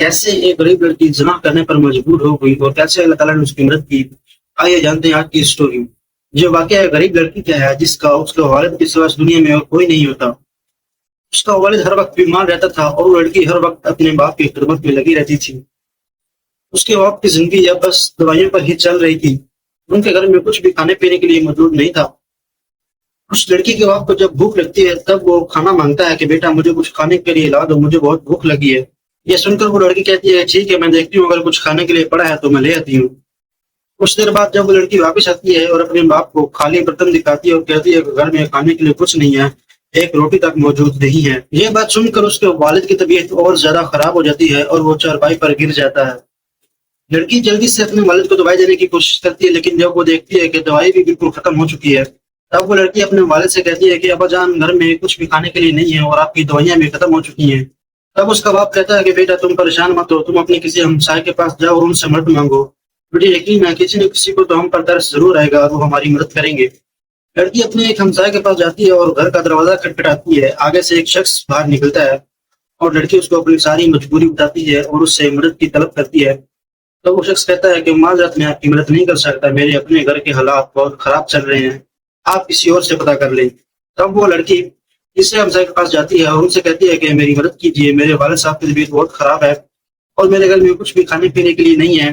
کیسے ایک غریب لڑکی زنا کرنے پر مجبور ہو گئی اور کیسے اللہ تعالیٰ نے اس کی مدد کی، آئیے جانتے ہیں آج کی اسٹوری۔ جو واقعہ ہے غریب لڑکی کیا ہے جس کا اس کے والد کے سوا اس دنیا میں اور کوئی نہیں ہوتا۔ اس کا والد ہر وقت بیمار رہتا تھا اور وہ لڑکی ہر وقت اپنے باپ کی خدمت میں لگی رہتی تھی۔ اس کے باپ کی زندگی اب بس دوائیوں پر ہی چل رہی تھی، ان کے گھر میں کچھ بھی کھانے پینے کے لیے موجود نہیں تھا۔ اس لڑکی کے باپ کو جب بھوک لگتی ہے تب وہ کھانا مانگتا ہے کہ بیٹا مجھے کچھ کھانے کے لیے لا دو، مجھے بہت بھوک لگی ہے۔ یہ سن کر وہ لڑکی کہتی ہے ٹھیک ہے میں دیکھتی ہوں، اگر کچھ کھانے کے لیے پڑا ہے تو میں لے آتی ہوں۔ کچھ دیر بعد جب وہ لڑکی واپس آتی ہے اور اپنے باپ کو خالی برتن دکھاتی ہے اور کہتی ہے کہ گھر میں کھانے کے لیے کچھ نہیں ہے، ایک روٹی تک موجود نہیں ہے۔ یہ بات سن کر اس کے والد کی طبیعت اور زیادہ خراب ہو جاتی ہے اور وہ چارپائی پر گر جاتا ہے۔ لڑکی جلدی سے اپنے والد کو دوائی دینے کی کوشش کرتی ہے، لیکن جب وہ دیکھتی ہے کہ دوائی بھی بالکل ختم ہو چکی ہے تب وہ لڑکی اپنے والد سے کہتی ہے کہ ابا جان گھر میں کچھ بھی کھانے کے لیے نہیں ہے اور آپ کی دوائیاں بھی ختم ہو چکی ہیں۔ تب اس کا باپ کہتا ہے کہ بیٹا تم پریشان مت ہو، تم اپنے کسی ہمسائے کے پاس جاؤ اور ان سے مدد مانگو، مجھے یقین ہے کسی نہ کسی کو تو ہم پر ترس ضرور آئے گا اور وہ ہماری مدد کریں گے۔ لڑکی اپنے ایک ہمسائے کے پاس جاتی ہے اور گھر کا دروازہ کھٹکھٹاتی ہے۔ آگے سے ایک شخص باہر نکلتا ہے اور لڑکی اس کو اپنی ساری مجبوری بتاتی ہے اور اس سے مدد کی طلب کرتی ہے۔ تو وہ شخص کہتا ہے کہ معذرت میں آپ کی مدد نہیں کر سکتا، میرے اپنے گھر کے حالات بہت خراب چل رہے ہیں، آپ کسی اور سے پتہ کر لیں۔ تب وہ لڑکی تیسرے ہمسائے کے پاس جاتی ہے اور ان سے کہتی ہے کہ میری مدد کیجیے، میرے والد صاحب کی طبیعت بہت خراب ہے اور میرے گھر میں کچھ بھی کھانے پینے کے لیے نہیں ہے۔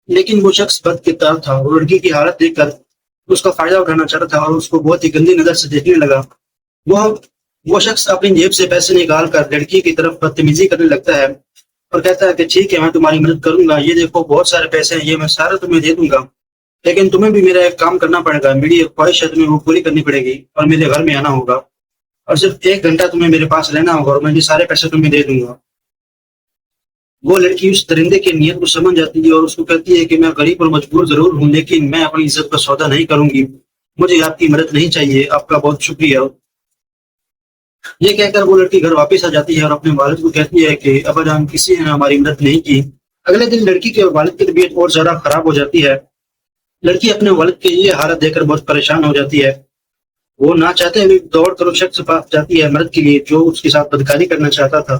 لیکن وہ شخص بد کردار تھا، وہ لڑکی کی حالت دیکھ کر اس کا فائدہ اٹھانا چاہتا تھا اور اس کو بہت ہی گندی نظر سے دیکھنے لگا۔ وہ شخص اپنی جیب سے پیسے نکال کر لڑکی کی طرف بدتمیزی کرنے لگتا ہے اور کہتا ہے کہ ٹھیک ہے میں تمہاری مدد کروں گا، یہ دیکھو بہت سارے پیسے ہیں، یہ میں سارا تمہیں دے دوں گا، لیکن تمہیں بھی میرا ایک کام کرنا پڑے گا، میری ایک خواہش ہے تمہیں وہ پوری کرنی پڑے گی اور میرے گھر میں آنا ہوگا اور صرف 1 گھنٹہ تمہیں میرے پاس رہنا ہوگا اور میں یہ سارے پیسے تمہیں دے دوں گا۔ وہ لڑکی اس درندے کی نیت کو سمجھ جاتی ہے اور اس کو کہتی ہے کہ میں غریب اور مجبور ضرور ہوں لیکن میں اپنی عزت کا سودا نہیں کروں گی، مجھے آپ کی مدد نہیں چاہیے، آپ کا بہت شکریہ۔ یہ کہہ کر وہ لڑکی گھر واپس آ جاتی ہے اور اپنے والد کو کہتی ہے کہ ابا جان کسی نے ہماری مدد نہیں کی۔ اگلے دن لڑکی کے والد کی طبیعت اور زیادہ خراب ہو جاتی ہے۔ لڑکی اپنے والد کی یہ حالت دیکھ کر بہت پریشان ہو جاتی ہے، وہ نہ چاہتے ہوئے دوڑ کر اس شخص کے پاس جاتی ہے مدد کے لیے جو اس کے ساتھ بدکاری کرنا چاہتا تھا۔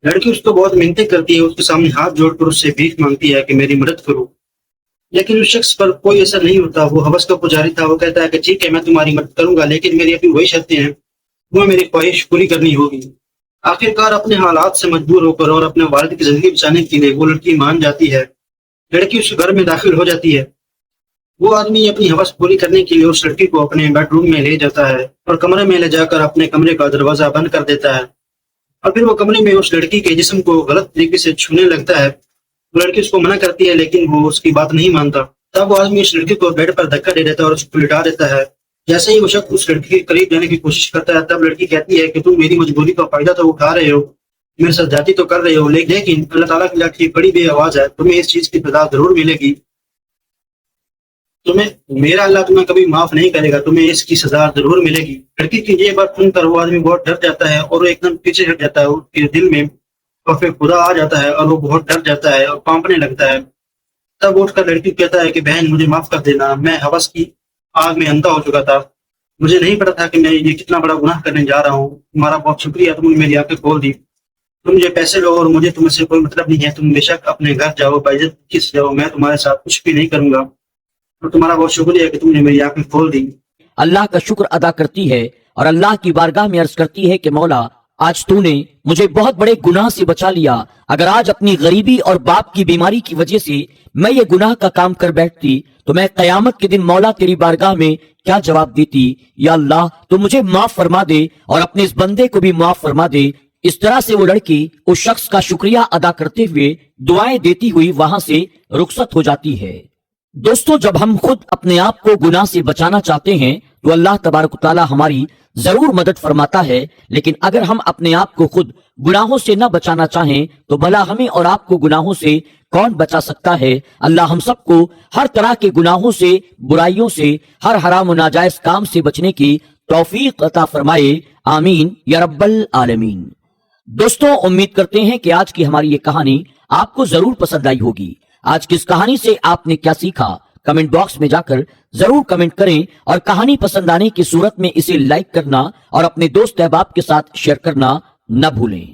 لڑکی اس کو بہت منتیں کرتی ہے، اس کے سامنے ہاتھ جوڑ کر اس سے بھیک مانگتی ہے کہ میری مدد کرو، لیکن اس شخص پر کوئی اثر نہیں ہوتا۔ وہ ہوس کا پجاری تھا، وہ کہتا ہے کہ ٹھیک ہے میں تمہاری مدد کروں گا لیکن میری ابھی وہی شرطیں ہیں، وہ میری خواہش پوری کرنی ہوگی۔ آخر کار اپنے حالات سے مجبور ہو کر اور اپنے والد کی زندگی بچانے کے لیے وہ لڑکی مان جاتی ہے۔ لڑکی اس گھر میں داخل ہو جاتی ہے۔ وہ آدمی اپنی ہوس پوری کرنے کے لیے اس لڑکی کو اپنے بیڈ روم میں لے جاتا ہے اور کمرے میں لے جا کر اپنے کمرے کا دروازہ بند کر دیتا ہے اور پھر وہ کمرے میں اس لڑکی کے جسم کو غلط طریقے سے چھونے لگتا ہے۔ وہ لڑکی اس کو منع کرتی ہے لیکن وہ اس کی بات نہیں مانتا۔ تب وہ آدمی اس لڑکی کو بیڈ پر دھکا دے دیتا ہے اور اس کو لٹا دیتا ہے۔ جیسے ہی وہ شخص اس لڑکی کے قریب جانے کی کوشش کرتا ہے تب لڑکی کہتی ہے کہ تم میری مجبوری کا فائدہ تو اٹھا رہے ہو، میرے ساتھ جاتی تو کر رہے ہو، لیکن اللہ تعالیٰ کی لاٹھی بڑی بے آواز ہے، تمہیں اس چیز کی سزا ضرور ملے گی، تمہیں میرا اللہ تمہیں کبھی معاف نہیں کرے گا، تمہیں اس کی سزا ضرور ملے گی۔ لڑکی کی یہ بات سن کر وہ آدمی بہت ڈر جاتا ہے اور وہ ایک دم پیچھے ہٹ جاتا ہے، اس کے دل میں خوف خدا آ جاتا ہے اور وہ بہت ڈر جاتا ہے اور کانپنے لگتا ہے۔ تب اٹھ کر لڑکی کہتا ہے کہ بہن مجھے معاف کر دینا، میں ہوس کی آگ میں اندھا ہو چکا تھا، مجھے نہیں پتا تھا کہ میں یہ کتنا بڑا گناہ کرنے جا رہا ہوں، تمہارا بہت شکریہ، تم نے میری آنکھیں کھول دی، تم مجھے پیسے لو اور مجھے تم سے کوئی مطلب نہیں ہے، تم بے شک اپنے گھر جاؤ، باعزت کس جاؤ، میں تمہارے ساتھ کچھ بھی نہیں کروں گا اور تمہارا بہت شکریہ کہ تم نے میری آنکھیں کھول دی۔ اللہ کا شکر ادا کرتی ہے اور اللہ کی بارگاہ میں عرض کرتی ہے کہ مولا آج تو نے مجھے بہت بڑے گناہ سے بچا لیا، اگر آج اپنی غریبی اور باپ کی بیماری کی وجہ سے میں یہ گناہ کا کام کر بیٹھتی تو میں قیامت کے دن مولا تیری بارگاہ میں کیا جواب دیتی؟ یا اللہ تو مجھے معاف فرما دے اور اپنے اس بندے کو بھی معاف فرما دے۔ اس طرح سے وہ لڑکی اس شخص کا شکریہ ادا کرتے ہوئے دعائیں دیتی ہوئی وہاں سے رخصت ہو جاتی ہے۔ دوستو جب ہم خود اپنے آپ کو گناہ سے بچانا چاہتے ہیں تو اللہ تبارک و تعالی ہماری ضرور مدد فرماتا ہے، لیکن اگر ہم اپنے آپ کو خود گناہوں سے نہ بچانا چاہیں تو بھلا ہمیں اور آپ کو گناہوں سے کون بچا سکتا ہے؟ اللہ ہم سب کو ہر طرح کے گناہوں سے، برائیوں سے، ہر حرام و ناجائز کام سے بچنے کی توفیق عطا فرمائے، آمین یا رب العالمین۔ دوستو امید کرتے ہیں کہ آج کی ہماری یہ کہانی آپ کو ضرور پسند آئی ہوگی۔ آج کی اس کہانی سے آپ نے کیا سیکھا؟ کمنٹ باکس میں جا کر ضرور کمنٹ کریں اور کہانی پسند آنے کی صورت میں اسے لائک کرنا اور اپنے دوست احباب کے ساتھ شیئر کرنا نہ بھولیں۔